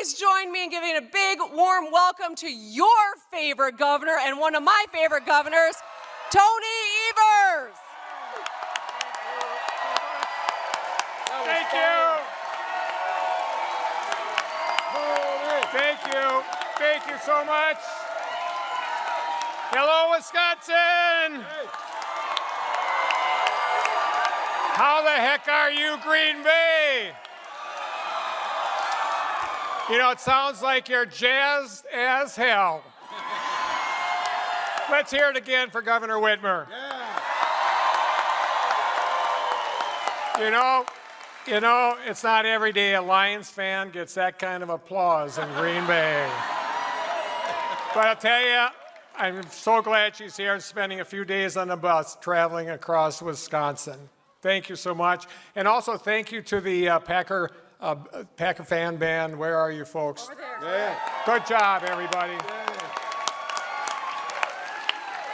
please join me in giving a big, warm welcome to your favorite governor and one of my favorite governors, Tony Evers. Thank you. Thank you. Thank you so much. Hello, Wisconsin. How the heck are you, Green Bay? You know, it sounds like you're jazzed as hell. Let's hear it again for Governor Whitmer. You know, it's not every day a Lions fan gets that kind of applause in Green Bay. But I'll tell you, I'm so glad she's here and spending a few days on the bus traveling across Wisconsin. Thank you so much. And also thank you to the Packer fan band. Where are you folks? Over there. Yeah. Good job, everybody. Yeah.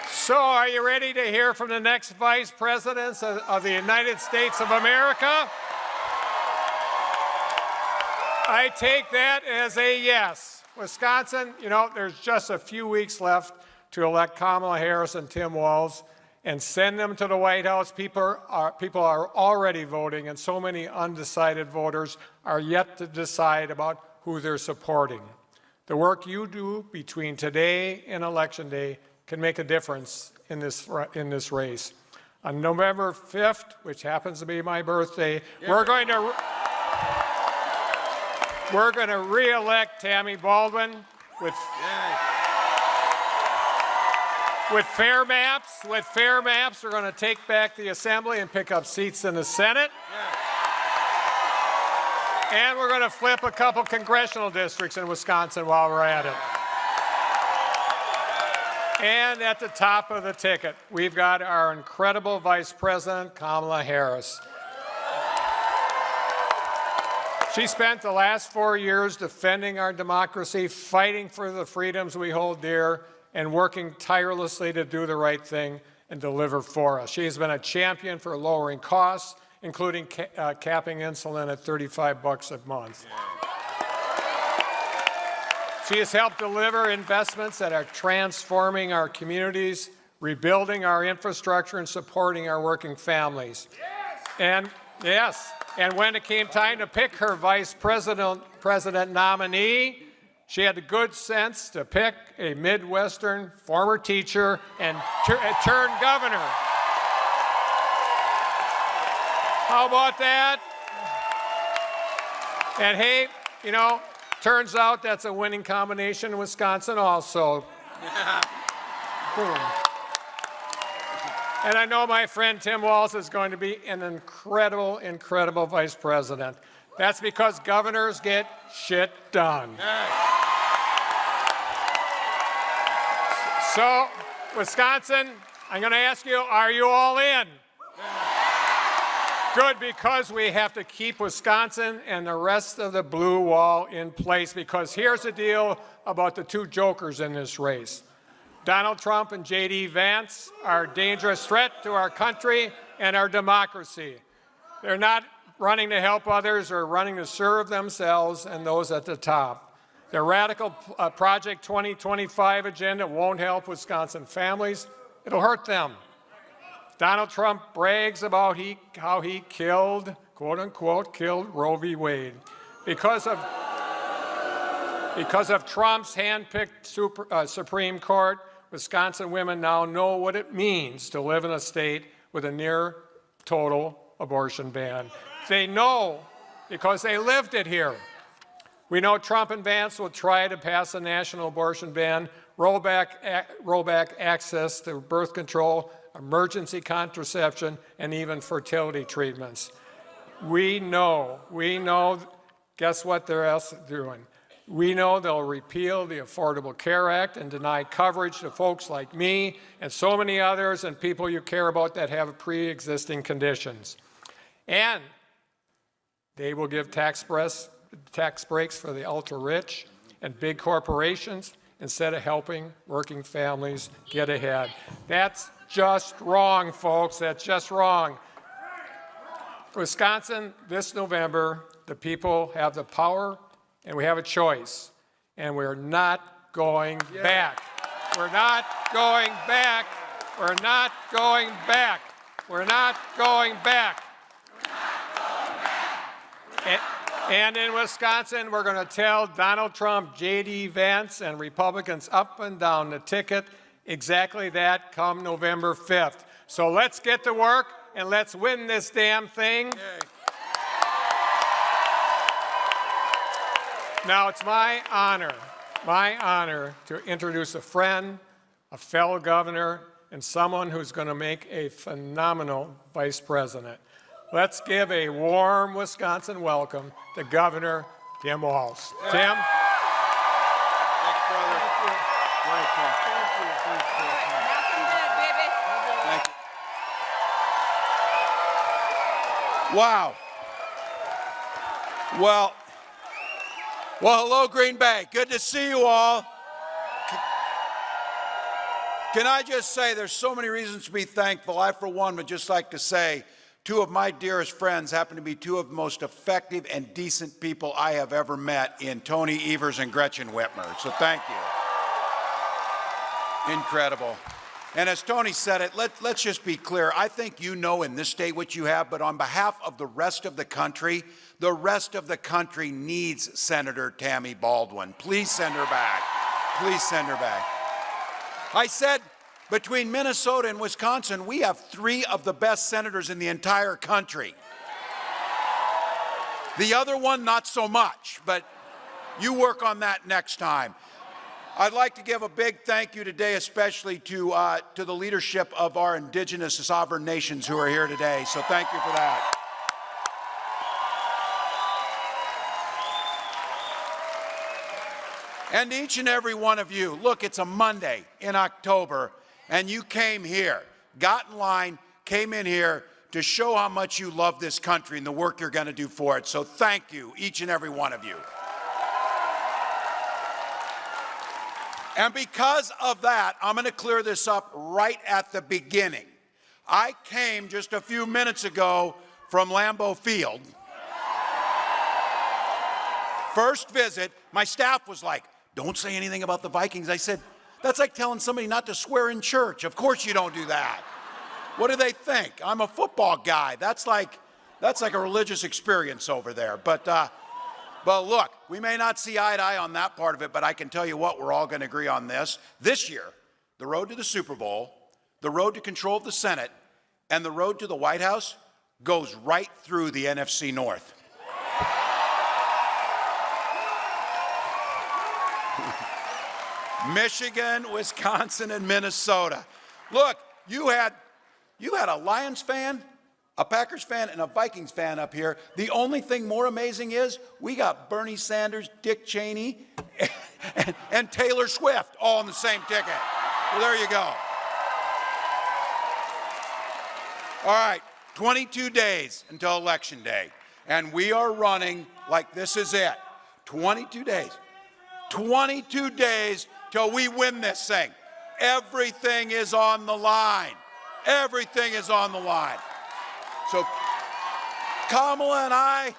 So are you ready to hear from the next vice presidents of the United States of America? I take that as a yes. Wisconsin, you know, there's just a few weeks left to elect Kamala Harris and Tim Walz and send them to the White House. People are already voting, and so many undecided voters are yet to decide about who they're supporting. The work you do between today and Election Day can make a difference in this race. On November 5th, which happens to be my birthday, we're going to re-elect Tammy Baldwin with fair maps. With fair maps, we're going to take back the Assembly and pick up seats in the Senate. And we're going to flip a couple congressional districts in Wisconsin while we're at it. And at the top of the ticket, we've got our incredible Vice President, Kamala Harris. She spent the last 4 years defending our democracy, fighting for the freedoms we hold dear, and working tirelessly to do the right thing and deliver for us. She has been a champion for lowering costs, including capping insulin at $35 a month. She has helped deliver investments that are transforming our communities, rebuilding our infrastructure, and supporting our working families. And when it came time to pick her vice president nominee, she had the good sense to pick a Midwestern former teacher and turned governor. How about that? And hey, you know, turns out that's a winning combination in Wisconsin also. Boom. And I know my friend Tim Walz is going to be an incredible, incredible vice president. That's because governors get shit done. So, Wisconsin, I'm going to ask you, are you all in? Good, because we have to keep Wisconsin and the rest of the blue wall in place, because here's the deal about the two jokers in this race. Donald Trump and J.D. Vance are a dangerous threat to our country and our democracy. They're not running to help others or running to serve themselves and those at the top. Their radical Project 2025 agenda won't help Wisconsin families. It'll hurt them. Donald Trump brags about how he killed, quote unquote, killed Roe v. Wade. Because of Trump's hand-picked Supreme Court, Wisconsin women now know what it means to live in a state with a near total abortion ban. They know because they lived it here. We know Trump and Vance will try to pass a national abortion ban, roll back access to birth control, emergency contraception, and even fertility treatments. We know, guess what they're else doing? We know they'll repeal the Affordable Care Act and deny coverage to folks like me and so many others and people you care about that have pre-existing conditions. And they will give tax breaks for the ultra-rich and big corporations instead of helping working families get ahead. That's just wrong, folks. That's just wrong. Wisconsin, this November, the people have the power and we have a choice, and we're not going back. We're not going back. We're not going back. We're not going back. And in Wisconsin, we're going to tell Donald Trump, J.D. Vance, and Republicans up and down the ticket exactly that come November 5th. So let's get to work and let's win this damn thing. Now, it's my honor to introduce a friend, a fellow governor, and someone who's going to make a phenomenal vice president. Let's give a warm Wisconsin welcome to Governor Tim Walz. Tim? Thanks, brother. Thank you. Nothing good, baby. Thank you. Wow. Well, hello, Green Bay. Good to see you all. Can I just say there's so many reasons to be thankful. I, for one, would just like to say two of my dearest friends happen to be two of the most effective and decent people I have ever met in Tony Evers and Gretchen Whitmer. So thank you. Incredible. And as Tony said it, let's just be clear. I think you know in this state what you have, but on behalf of the rest of the country needs Senator Tammy Baldwin. Please send her back. Please send her back. I said between Minnesota and Wisconsin, we have three of the best senators in the entire country. The other one, not so much, but you work on that next time. I'd like to give a big thank you today, especially to the leadership of our indigenous sovereign nations who are here today. So thank you for that. And each and every one of you, look, it's a Monday in October, and you came here, got in line, came in here to show how much you love this country and the work you're going to do for it. So thank you, each and every one of you. And because of that, I'm going to clear this up right at the beginning. I came just a few minutes ago from Lambeau Field. First visit, my staff was like, "Don't say anything about the Vikings." I said, "That's like telling somebody not to swear in church. Of course you don't do that. What do they think? I'm a football guy. That's like a religious experience over there." But look, we may not see eye to eye on that part of it, but I can tell you what, we're all going to agree on this. This year, the road to the Super Bowl, the road to control of the Senate, and the road to the White House goes right through the NFC North. Michigan, Wisconsin, and Minnesota. Look, you had a Lions fan, a Packers fan, and a Vikings fan up here. The only thing more amazing is we got Bernie Sanders, Dick Cheney, and Taylor Swift all on the same ticket. Well, there you go. All right, 22 days until Election Day, and we are running like this is it. 22 days. 22 days till we win this thing. Everything is on the line. Everything is on the line. So Kamala and I,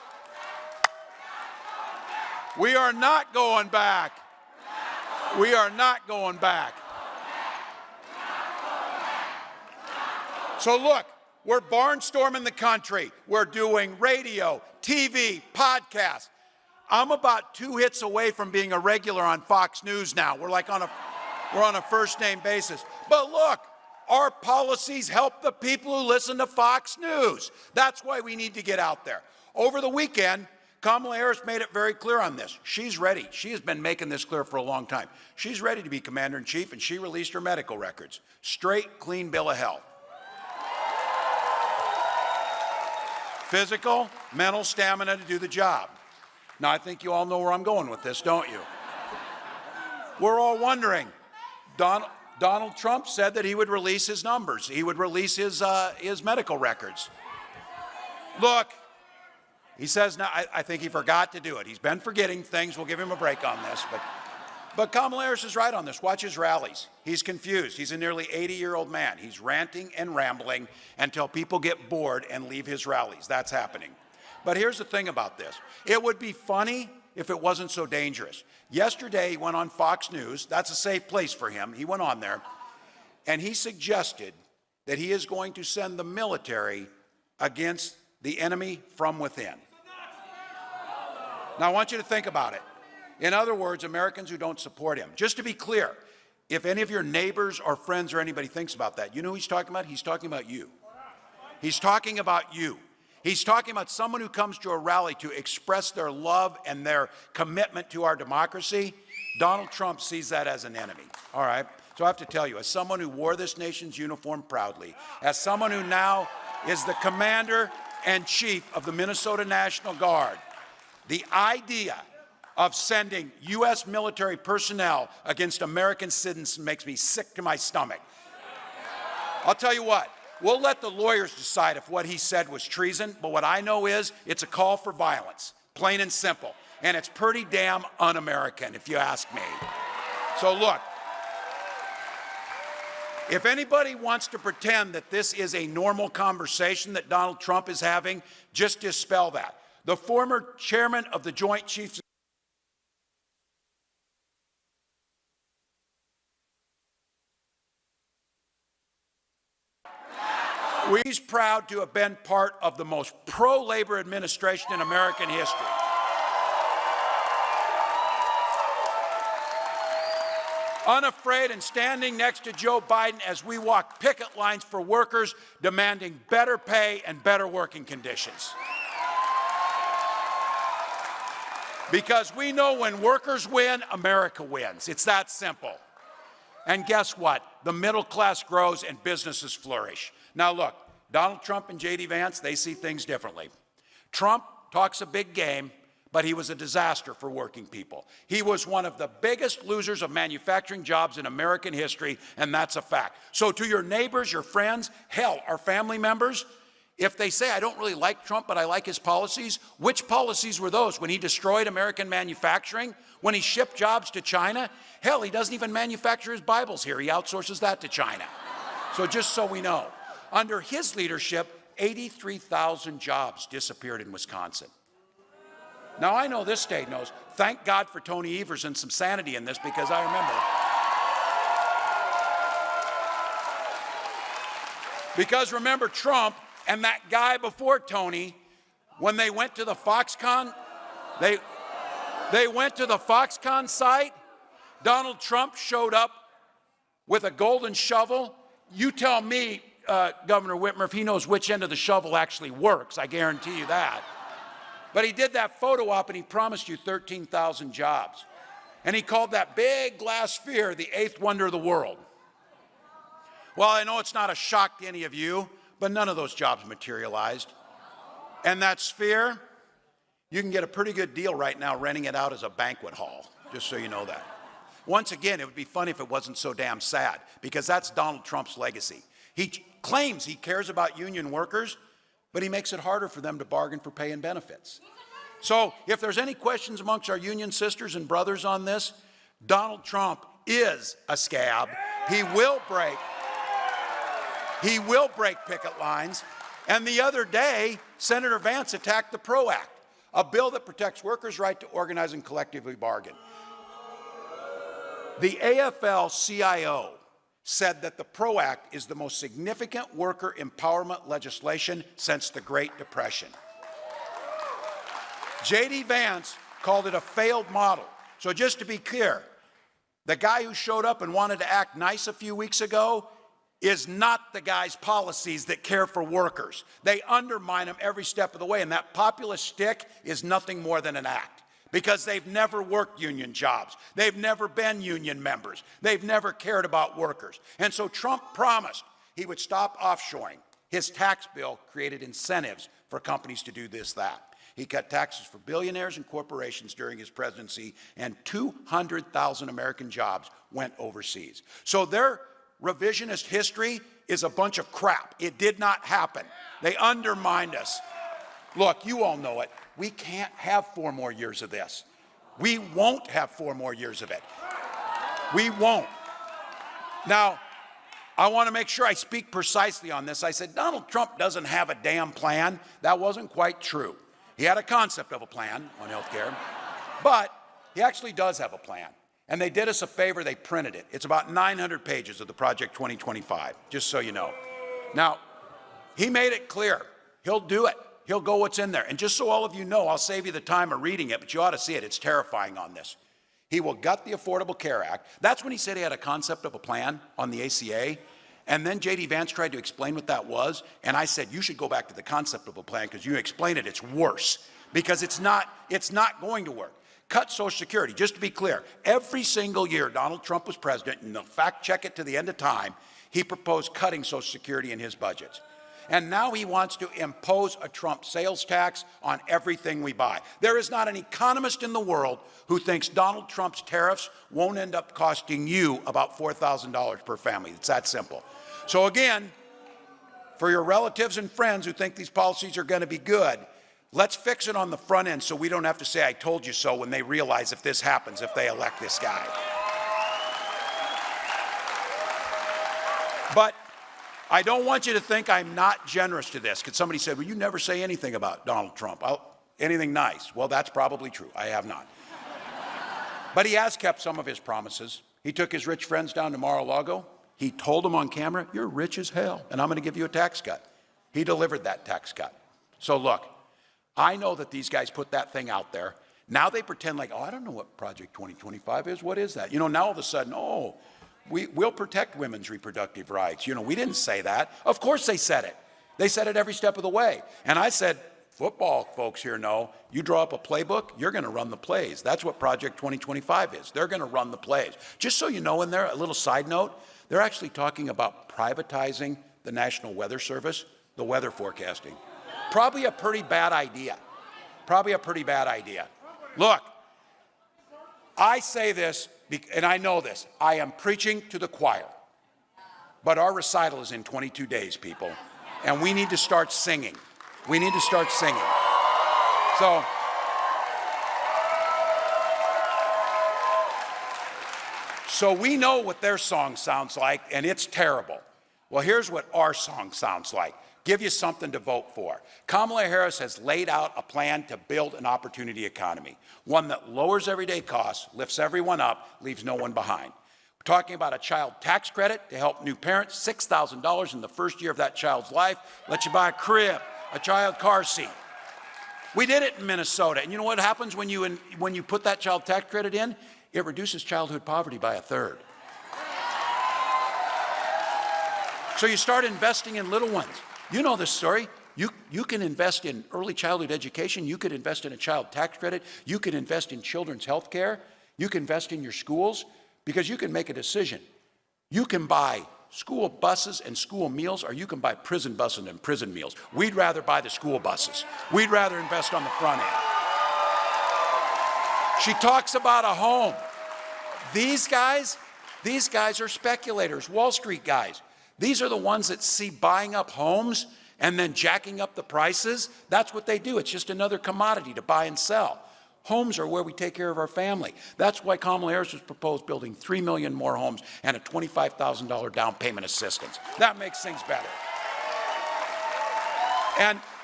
we are not going back. We are not going back. So look, we're barnstorming the country. We're doing radio, TV, podcasts. I'm about 2 hits away from being a regular on Fox News now. We're on a first name basis. But look, our policies help the people who listen to Fox News. That's why we need to get out there. Over the weekend, Kamala Harris made it very clear on this. She's ready. She has been making this clear for a long time. She's ready to be commander-in-chief, and she released her medical records. Straight, clean bill of health. Physical, mental stamina to do the job. Now, I think you all know where I'm going with this, don't you? We're all wondering. Donald Trump said that he would release his numbers. He would release his medical records. Look, he says now, I think he forgot to do it. He's been forgetting things. We'll give him a break on this. But Kamala Harris is right on this. Watch his rallies. He's confused. He's a nearly 80-year-old man. He's ranting and rambling until people get bored and leave his rallies. That's happening. But here's the thing about this. It would be funny if it wasn't so dangerous. Yesterday, he went on Fox News. That's a safe place for him. He went on there, and he suggested that he is going to send the military against the enemy from within. Now, I want you to think about it. In other words, Americans who don't support him. Just to be clear, if any of your neighbors or friends or anybody thinks about that, you know who he's talking about? He's talking about you. He's talking about you. He's talking about someone who comes to a rally to express their love and their commitment to our democracy. Donald Trump sees that as an enemy, all right? So I have to tell you, as someone who wore this nation's uniform proudly, as someone who now is the commander-in-chief of the Minnesota National Guard, the idea of sending U.S. military personnel against American citizens makes me sick to my stomach. I'll tell you what. We'll let the lawyers decide if what he said was treason, but what I know is it's a call for violence, plain and simple. And it's pretty damn un-American, if you ask me. So look, if anybody wants to pretend that this is a normal conversation that Donald Trump is having, just dispel that. The former chairman of the Joint Chiefs He's proud to have been part of the most pro-labor administration in American history. Unafraid and standing next to Joe Biden as we walk picket lines for workers demanding better pay and better working conditions. Because we know when workers win, America wins. It's that simple. And guess what? The middle class grows and businesses flourish. Now look, Donald Trump and J.D. Vance, they see things differently. Trump talks a big game, but he was a disaster for working people. He was one of the biggest losers of manufacturing jobs in American history, and that's a fact. So to your neighbors, your friends, hell, our family members, if they say, I don't really like Trump, but I like his policies, which policies were those? When he destroyed American manufacturing? When he shipped jobs to China? Hell, he doesn't even manufacture his Bibles here. He outsources that to China. So just so we know. Under his leadership, 83,000 jobs disappeared in Wisconsin. Now, I know this state knows. Thank God for Tony Evers and some sanity in this, because I remember. Because remember Trump and that guy before Tony, when they went to the Foxconn, they went to the Foxconn site, Donald Trump showed up with a golden shovel. You tell me, Governor Whitmer, if he knows which end of the shovel actually works. I guarantee you that. But he did that photo op and he promised you 13,000 jobs. And he called that big glass sphere the eighth wonder of the world. Well, I know it's not a shock to any of you, but none of those jobs materialized. And that sphere, you can get a pretty good deal right now renting it out as a banquet hall, just so you know that. Once again, it would be funny if it wasn't so damn sad, because that's Donald Trump's legacy. He claims he cares about union workers, but he makes it harder for them to bargain for pay and benefits. So if there's any questions amongst our union sisters and brothers on this, Donald Trump is a scab. He will break picket lines. And the other day, Senator Vance attacked the PRO Act, a bill that protects workers' right to organize and collectively bargain. The AFL-CIO said that the PRO Act is the most significant worker empowerment legislation since the Great Depression. J.D. Vance called it a failed model. So just to be clear, the guy who showed up and wanted to act nice a few weeks ago is not the guy's policies that care for workers. They undermine them every step of the way, and that populist shtick is nothing more than an act. Because they've never worked union jobs. They've never been union members. They've never cared about workers. And so Trump promised he would stop offshoring. His tax bill created incentives for companies to do this, that. He cut taxes for billionaires and corporations during his presidency, and 200,000 American jobs went overseas. So their revisionist history is a bunch of crap. It did not happen. They undermined us. Look, you all know it. We can't have 4 more years of this. We won't have 4 more years of it. We won't. Now, I want to make sure I speak precisely on this. I said, Donald Trump doesn't have a damn plan. That wasn't quite true. He had a concept of a plan on health care. But he actually does have a plan. And they did us a favor, they printed it. It's about 900 pages of the Project 2025, just so you know. Now, he made it clear. He'll do it. He'll go what's in there. And just so all of you know, I'll save you the time of reading it, but you ought to see it. It's terrifying on this. He will gut the Affordable Care Act. That's when he said he had a concept of a plan on the ACA. And then J.D. Vance tried to explain what that was. And I said, you should go back to the concept of a plan because you explain it, it's worse. Because it's not going to work. Cut Social Security. Just to be clear, every single year Donald Trump was president, and they'll fact check it to the end of time, he proposed cutting Social Security in his budgets. And now he wants to impose a Trump sales tax on everything we buy. There is not an economist in the world who thinks Donald Trump's tariffs won't end up costing you about $4,000 per family. It's that simple. So again, for your relatives and friends who think these policies are going to be good, let's fix it on the front end so we don't have to say, I told you so, when they realize if this happens, if they elect this guy. But I don't want you to think I'm not generous to this, because somebody said, well, you never say anything about Donald Trump. Anything nice. Well, that's probably true. I have not. But he has kept some of his promises. He took his rich friends down to Mar-a-Lago. He told them on camera, you're rich as hell, and I'm going to give you a tax cut. He delivered that tax cut. So look, I know that these guys put that thing out there. Now they pretend like, oh, I don't know what Project 2025 is. What is that? You know, now all of a sudden, oh, we'll protect women's reproductive rights. You know, we didn't say that. Of course they said it. They said it every step of the way. And I said, football folks here know, you draw up a playbook, you're going to run the plays. That's what Project 2025 is. They're going to run the plays. Just so you know in there, a little side note, they're actually talking about privatizing the National Weather Service, the weather forecasting. Probably a pretty bad idea. Probably a pretty bad idea. Look, I say this, and I know this, I am preaching to the choir. But our recital is in 22 days, people. And we need to start singing. We need to start singing. So we know what their song sounds like, and it's terrible. Well, here's what our song sounds like. Give you something to vote for. Kamala Harris has laid out a plan to build an opportunity economy, one that lowers everyday costs, lifts everyone up, leaves no one behind. We're talking about a child tax credit to help new parents, $6,000 in the first year of that child's life, let you buy a crib, a child car seat. We did it in Minnesota, and you know what happens when you put that child tax credit in? It reduces childhood poverty by 1/3. So you start investing in little ones. You know this story. You can invest in early childhood education. You could invest in a child tax credit. You could invest in children's health care. You can invest in your schools, because you can make a decision. You can buy school buses and school meals, or you can buy prison buses and prison meals. We'd rather buy the school buses. We'd rather invest on the front end. She talks about a home. These guys are speculators, Wall Street guys. These are the ones that see buying up homes and then jacking up the prices. That's what they do. It's just another commodity to buy and sell. Homes are where we take care of our family. That's why Kamala Harris has proposed building 3 million more homes and a $25,000 down payment assistance. That makes things better.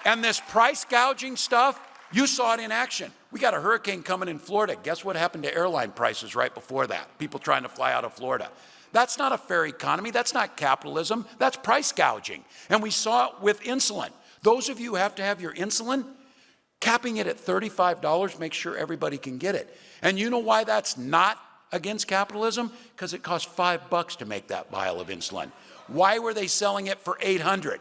And this price gouging stuff, you saw it in action. We got a hurricane coming in Florida. Guess what happened to airline prices right before that? People trying to fly out of Florida. That's not a fair economy. That's not capitalism. That's price gouging. And we saw it with insulin. Those of you who have to have your insulin, capping it at $35, make sure everybody can get it. And you know why that's not against capitalism? Because it costs $5 to make that vial of insulin. Why were they selling it for $800?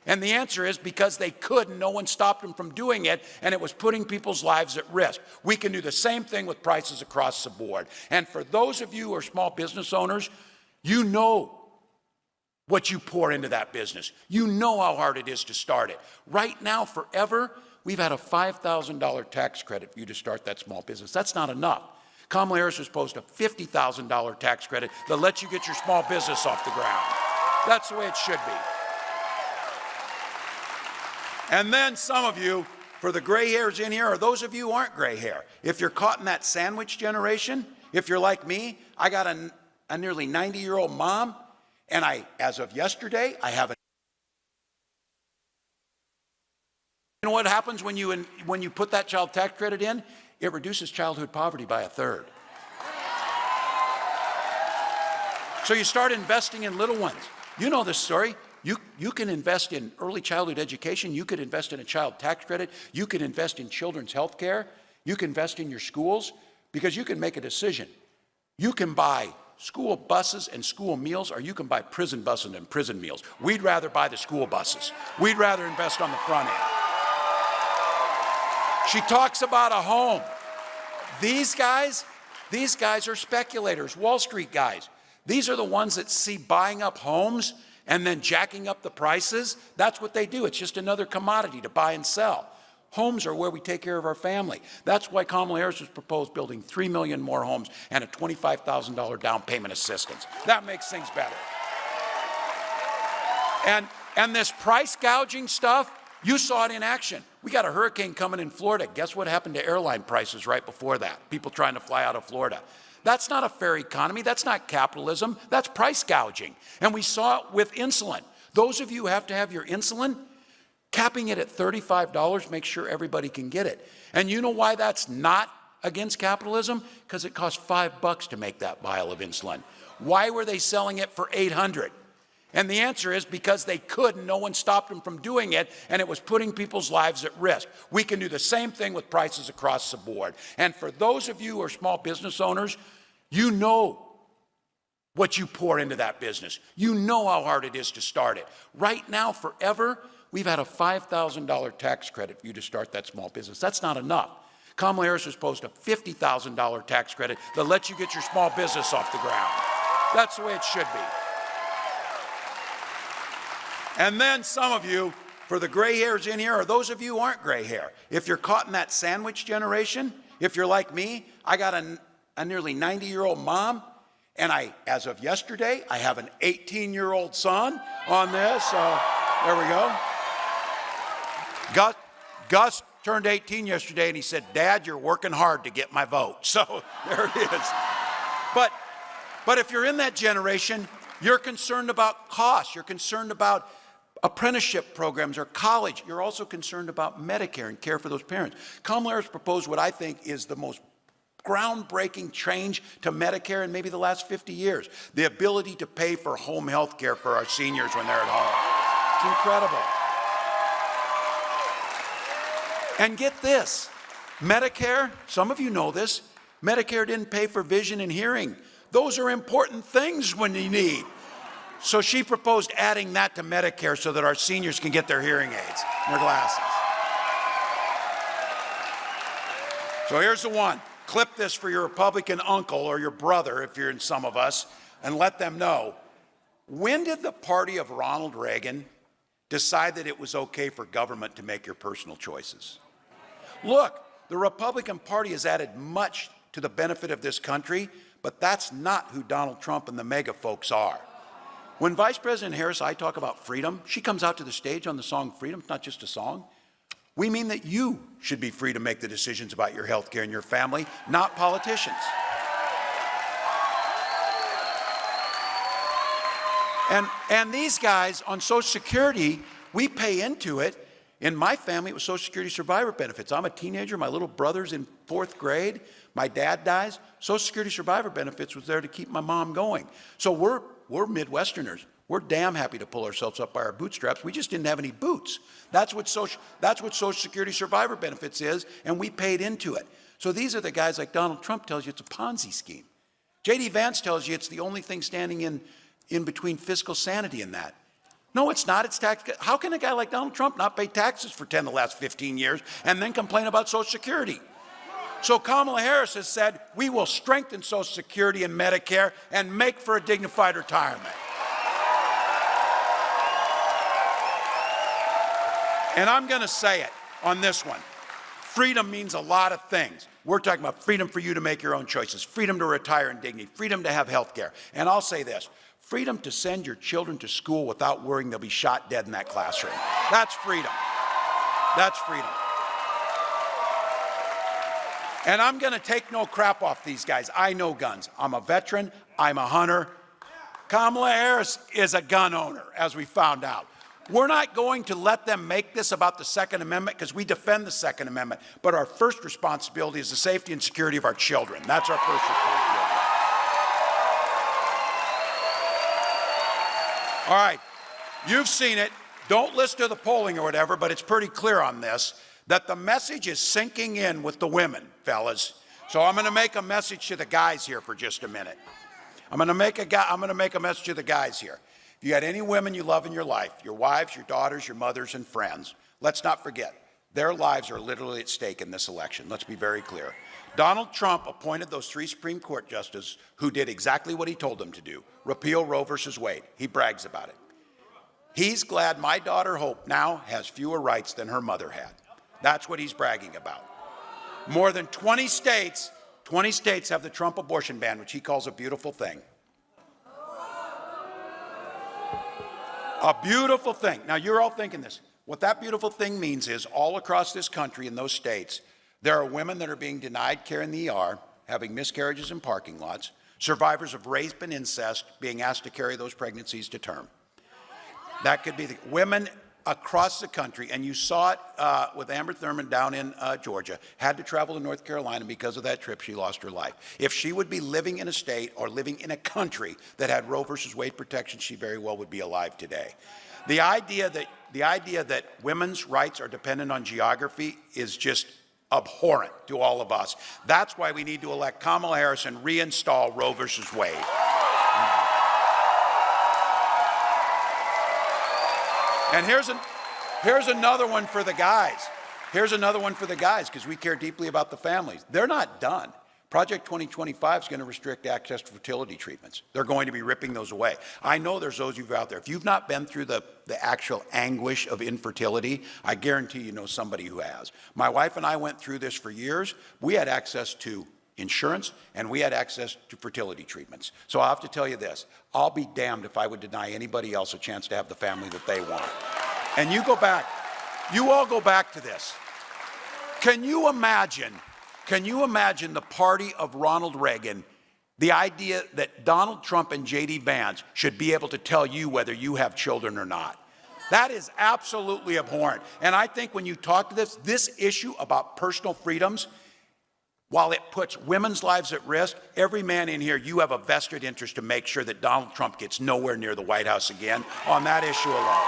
And the answer is because they could, and no one stopped them from doing it, and it was putting people's lives at risk. We can do the same thing with prices across the board. And for those of you who are small business owners, you know what you pour into that business. You know how hard it is to start it. Right now, forever, we've had a $5,000 tax credit for you to start that small business. That's not enough. Kamala Harris has proposed a $50,000 tax credit that lets you get your small business off the ground. That's the way it should be. And then some of you, for the gray hairs in here, or those of you who aren't gray hair, if you're caught in that sandwich generation, if you're like me, I got a nearly 90-year-old mom, and as of yesterday, I have a... You know what happens when you put that child tax credit in? it reduces childhood poverty by 1/3. So you start investing in little ones. You know this story. You can invest in early childhood education. You could invest in a child tax credit. You could invest in children's health care. You can invest in your schools because you can make a decision. You can buy school buses and school meals, or you can buy prison buses and prison meals. We'd rather buy the school buses. We'd rather invest on the front end. She talks about a home. These guys are speculators, Wall Street guys. These are the ones that see buying up homes and then jacking up the prices. That's what they do. It's just another commodity to buy and sell. Homes are where we take care of our family. That's why Kamala Harris has proposed building 3 million more homes and a $25,000 down payment assistance. That makes things better. And this price gouging stuff, you saw it in action. We got a hurricane coming in Florida. Guess what happened to airline prices right before that? People trying to fly out of Florida. That's not a fair economy. That's not capitalism. That's price gouging. And we saw it with insulin. Those of you who have to have your insulin, capping it at $35 makes sure everybody can get it. And you know why that's not against capitalism? Because it costs $5 to make that vial of insulin. Why were they selling it for $800? And the answer is because they could, and no one stopped them from doing it, and it was putting people's lives at risk. We can do the same thing with prices across the board. And for those of you who are small business owners, you know what you pour into that business. You know how hard it is to start it. Right now, forever, we've had a $5,000 tax credit for you to start that small business. That's not enough. Kamala Harris has proposed a $50,000 tax credit that lets you get your small business off the ground. That's the way it should be. And then some of you, for the gray hairs in here, or those of you who aren't gray hair, if you're caught in that sandwich generation, if you're like me, I got a nearly 90-year-old mom, and as of yesterday, I have an 18-year-old son on this, so there we go. Gus turned 18 yesterday, and he said, "Dad, you're working hard to get my vote." So there it is. But if you're in that generation, you're concerned about costs. You're concerned about apprenticeship programs or college. You're also concerned about Medicare and care for those parents. Kamala Harris proposed what I think is the most groundbreaking change to Medicare in maybe the last 50 years, the ability to pay for home health care for our seniors when they're at home. It's incredible. And get this, Medicare, some of you know this, Medicare didn't pay for vision and hearing. Those are important things when you need. So she proposed adding that to Medicare so that our seniors can get their hearing aids and their glasses. So here's the one. Clip this for your Republican uncle or your brother, if you're in some of us, and let them know. When did the party of Ronald Reagan decide that it was okay for government to make your personal choices? Look, the Republican Party has added much to the benefit of this country, but that's not who Donald Trump and the MAGA folks are. When Vice President Harris and I talk about freedom, she comes out to the stage on the song Freedom. It's not just a song. We mean that you should be free to make the decisions about your health care and your family, not politicians. And these guys on Social Security, we pay into it. In my family, it was Social Security survivor benefits. I'm a teenager. My little brother's in 4th grade. My dad dies. Social Security survivor benefits was there to keep my mom going. So we're Midwesterners. We're damn happy to pull ourselves up by our bootstraps. We just didn't have any boots. That's what Social Security survivor benefits is, and we paid into it. So these are the guys like Donald Trump tells you it's a Ponzi scheme. J.D. Vance tells you it's the only thing standing in between fiscal sanity and that. No, it's not. It's tax. How can a guy like Donald Trump not pay taxes for 10 of the last 15 years and then complain about Social Security? So Kamala Harris has said, we will strengthen Social Security and Medicare and make for a dignified retirement. And I'm going to say it on this one. Freedom means a lot of things. We're talking about freedom for you to make your own choices, freedom to retire in dignity, freedom to have health care. And I'll say this, freedom to send your children to school without worrying they'll be shot dead in that classroom. That's freedom. That's freedom. And I'm going to take no crap off these guys. I know guns. I'm a veteran. I'm a hunter. Kamala Harris is a gun owner, as we found out. We're not going to let them make this about the Second Amendment because we defend the Second Amendment. But our first responsibility is the safety and security of our children. That's our first responsibility. All right, you've seen it. Don't listen to the polling or whatever, but it's pretty clear on this that the message is sinking in with the women, fellas. So I'm going to make a message to the guys here for just a minute. I'm going to make a message to the guys here. If you got any women you love in your life, your wives, your daughters, your mothers, and friends, let's not forget, their lives are literally at stake in this election. Let's be very clear. Donald Trump appointed those 3 Supreme Court justices who did exactly what he told them to do, repeal Roe versus Wade. He brags about it. He's glad my daughter Hope now has fewer rights than her mother had. That's what he's bragging about. More than 20 states have the Trump abortion ban, which he calls a beautiful thing. A beautiful thing. Now, you're all thinking this. What that beautiful thing means is all across this country in those states, there are women that are being denied care in the ER, having miscarriages in parking lots, survivors of rape and incest being asked to carry those pregnancies to term. That could be the women across the country, and you saw it with Amber Thurman down in Georgia, had to travel to North Carolina because of that trip. She lost her life. If she would be living in a state or living in a country that had Roe versus Wade protection, she very well would be alive today. The idea that women's rights are dependent on geography is just abhorrent to all of us. That's why we need to elect Kamala Harris and reinstall Roe versus Wade. And here's another one for the guys. Here's another one for the guys because we care deeply about the families. They're not done. Project 2025 is going to restrict access to fertility treatments. They're going to be ripping those away. I know there's those of you out there. If you've not been through the actual anguish of infertility, I guarantee you know somebody who has. My wife and I went through this for years. We had access to insurance and we had access to fertility treatments. So I have to tell you this, I'll be damned if I would deny anybody else a chance to have the family that they want. And you all go back to this. Can you imagine the party of Ronald Reagan, the idea that Donald Trump and J.D. Vance should be able to tell you whether you have children or not? That is absolutely abhorrent. And I think when you talk to this issue about personal freedoms, while it puts women's lives at risk, every man in here, you have a vested interest to make sure that Donald Trump gets nowhere near the White House again on that issue alone.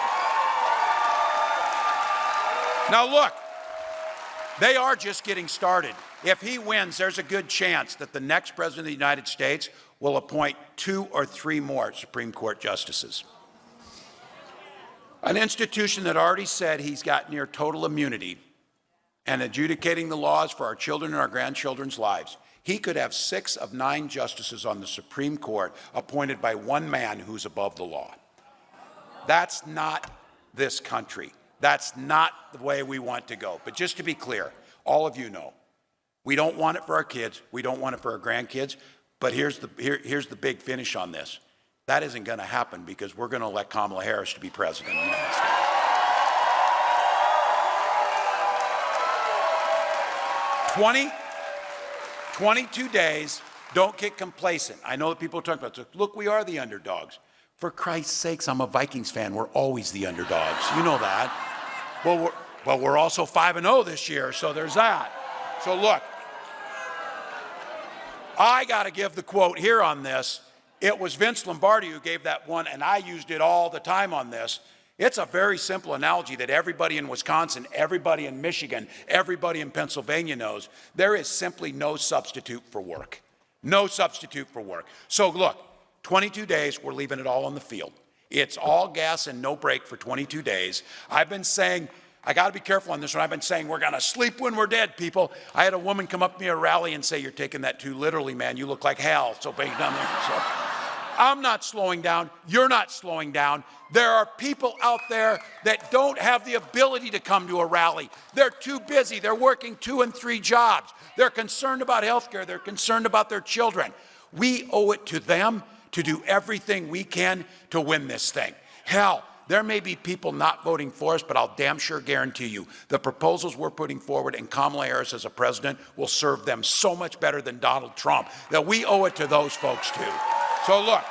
Now look, they are just getting started. If he wins, there's a good chance that the next president of the United States will appoint 2 or 3 more Supreme Court justices. An institution that already said he's got near total immunity and adjudicating the laws for our children and our grandchildren's lives. He could have 6 of 9 justices on the Supreme Court appointed by one man who's above the law. That's not this country. That's not the way we want to go. But just to be clear, all of you know, we don't want it for our kids. We don't want it for our grandkids. But here's the big finish on this. That isn't going to happen because we're going to elect Kamala Harris to be president of the United States. 22 days, don't get complacent. I know that people are talking about this. Look, we are the underdogs. For Christ's sakes, I'm a Vikings fan. We're always the underdogs. You know that. Well, we're also 5-0 this year, so there's that. So look, I got to give the quote here on this. It was Vince Lombardi who gave that one, and I used it all the time on this. It's a very simple analogy that everybody in Wisconsin, everybody in Michigan, everybody in Pennsylvania knows. There is simply no substitute for work. No substitute for work. So look, 22 days, we're leaving it all on the field. It's all gas and no brake for 22 days. I've been saying, I got to be careful on this one. I've been saying we're going to sleep when we're dead, people. I had a woman come up to me at a rally and say, you're taking that too literally, man. You look like hell. So big down there. So I'm not slowing down. You're not slowing down. There are people out there that don't have the ability to come to a rally. They're too busy. They're working 2 and 3 jobs. They're concerned about health care. They're concerned about their children. We owe it to them to do everything we can to win this thing. Hell, there may be people not voting for us, but I'll damn sure guarantee you the proposals we're putting forward and Kamala Harris as a president will serve them so much better than Donald Trump that we owe it to those folks too. So look,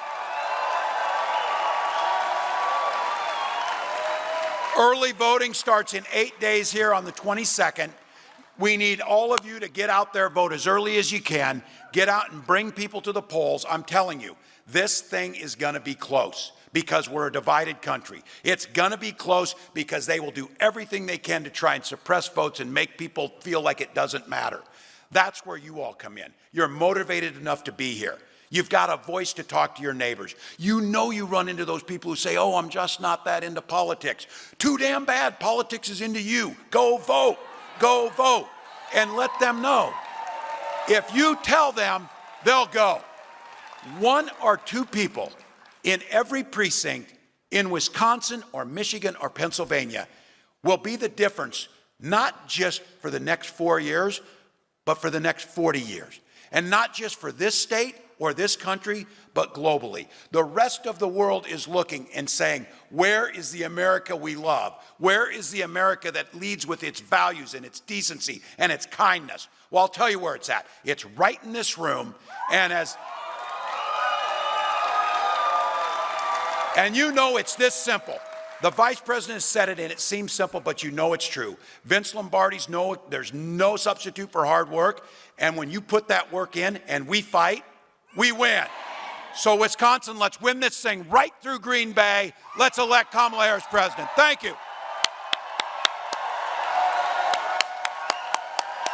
Early voting starts in 8 days here on the 22nd. We need all of you to get out there, vote as early as you can. Get out and bring people to the polls. I'm telling you, this thing is going to be close because we're a divided country. It's going to be close because they will do everything they can to try and suppress votes and make people feel like it doesn't matter. That's where you all come in. You're motivated enough to be here. You've got a voice to talk to your neighbors. You know you run into those people who say, oh, I'm just not that into politics. Too damn bad. Politics is into you. Go vote. Go vote. And let them know. If you tell them, they'll go. 1 or 2 people in every precinct in Wisconsin or Michigan or Pennsylvania will be the difference, not just for the next 4 years, but for the next 40 years. And not just for this state or this country, but globally. The rest of the world is looking and saying, where is the America we love? Where is the America that leads with its values and its decency and its kindness? Well, I'll tell you where it's at. It's right in this room. And you know it's this simple. The vice president said it, and it seems simple, but you know it's true. Vince Lombardi's know there's no substitute for hard work. And when you put that work in and we fight, we win. So Wisconsin, let's win this thing right through Green Bay. Let's elect Kamala Harris president. Thank you.